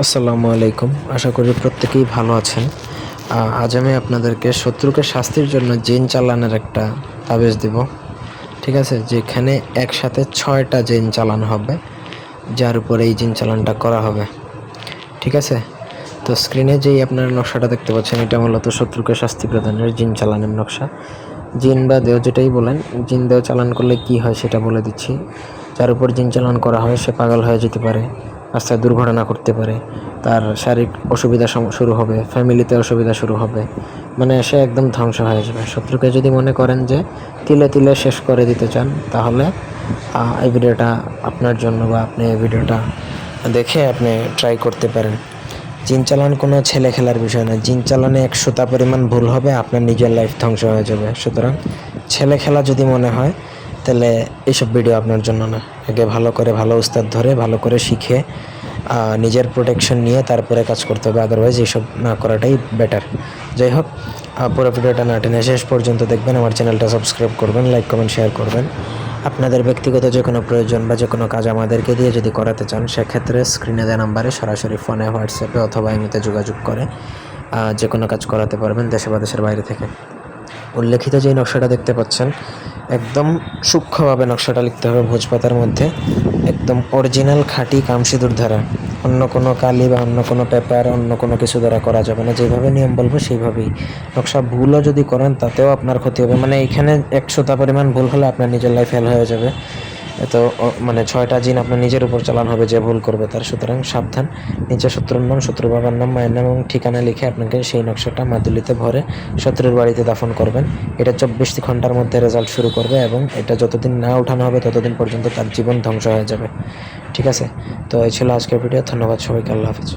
আসসালামু আলাইকুম। আশা করি প্রত্যেকেই ভালো আছেন। আজ আমি আপনাদেরকে শত্রুকে শাস্তির জন্য জিন চালানের একটা তাবিজ দিব। ঠিক আছে? যেখানে একসাথে ৬টা জিন চালান হবে, যার উপরে এই জিন চালানটা করা হবে। ঠিক আছে? তো স্ক্রিনে যেই আপনার নকশাটা দেখতে পাচ্ছেন, এটা মূলত শত্রুকে শাস্তি প্রদানের জিন চালানের নকশা। জিন বা দেহ যেটাই বলেন, জিন দেহ চালান করলে কি হয় সেটা বলে দিচ্ছি। যার উপর জিন চালান করা হয় সে পাগল হয়ে যেতে পারে, রাস্তায় দুর্ঘটনা করতে পারে, তার শারীরিক অসুবিধা শুরু হবে, ফ্যামিলিতে অসুবিধা শুরু হবে, মানে সে একদম ধ্বংস হয়ে যাবে। শত্রুকে যদি মনে করেন যে তিলে তিলে শেষ করে দিতে চান, তাহলে এই ভিডিওটা আপনার জন্য, বা আপনি এই ভিডিওটা দেখে আপনি ট্রাই করতে পারেন। জিন চালান কোনো ছেলে খেলার বিষয় না। জিন চালানে ১০০টা পরিমাণ ভুল হবে, আপনার নিজের লাইফ ধ্বংস হয়ে যাবে। সুতরাং ছেলে খেলা যদি মনে হয়, তাহলে এইসব ভিডিও আপনার জন্য না। আগে ভালো করে ভালো উস্তাদ ধরে ভালো করে শিখে নিজের প্রোটেকশন নিয়ে তারপরে কাজ করতে হবে। আদারওয়াইজ এইসব না করাটাই বেটার। যাই হোক, পুরো ভিডিওটা না টেনে শেষ পর্যন্ত দেখবেন। আমার চ্যানেলটা সাবস্ক্রাইব করবেন, লাইক কমেন্ট শেয়ার করবেন। আপনাদের ব্যক্তিগত যে কোনো প্রয়োজন বা যে কোনো কাজ আমাদেরকে দিয়ে যদি করাতে চান, সেক্ষেত্রে স্ক্রিনে দেওয়া নাম্বারে সরাসরি ফোনে, হোয়াটসঅ্যাপে অথবা ইমেতে যোগাযোগ করে যে কোনো কাজ করাতে পারবেন, দেশে বা দেশের বাইরে থেকে। উল্লেখিত যে নকশাটা দেখতে পাচ্ছেন, একদম সূক্ষ্মভাবে নকশাটা লিখতে হবে ভোজপাতার মধ্যে, একদম অরিজিনাল খাঁটি কামসিঁদুর দ্বারা। অন্য কোনো কালি বা অন্য কোনো পেপার, অন্য কোনো কিছু দ্বারা করা যাবে না। যেভাবে নিয়ম বলবো সেইভাবেই। নকশা ভুলও যদি করেন তাতেও আপনার ক্ষতি হবে। মানে এইখানে ১০০টা পরিমাণ ভুল হলে আপনার নিজের লাইফ ফেল হয়ে যাবে। তো মানে ৬টা জিন আপনার নিজের উপর চালান হবে যে ভুল করবে তার। সুতরাং সাবধান। নিচে শত্রুর নাম, শত্রুর বাবার নাম, মায়ের নাম এবং ঠিকানা লিখে আপনাকে সেই নকশাটা মাদুলিতে ভরে শত্রুর বাড়িতে দাফন করবেন। এটা ২৪ ঘন্টার মধ্যে রেজাল্ট শুরু করবে, এবং এটা যতদিন না উঠানো হবে ততদিন পর্যন্ত তার জীবন ধ্বংস হয়ে যাবে। ঠিক আছে? তো এই ছিল আজকের ভিডিও। ধন্যবাদ সবাইকে। আল্লাহ হাফেজ।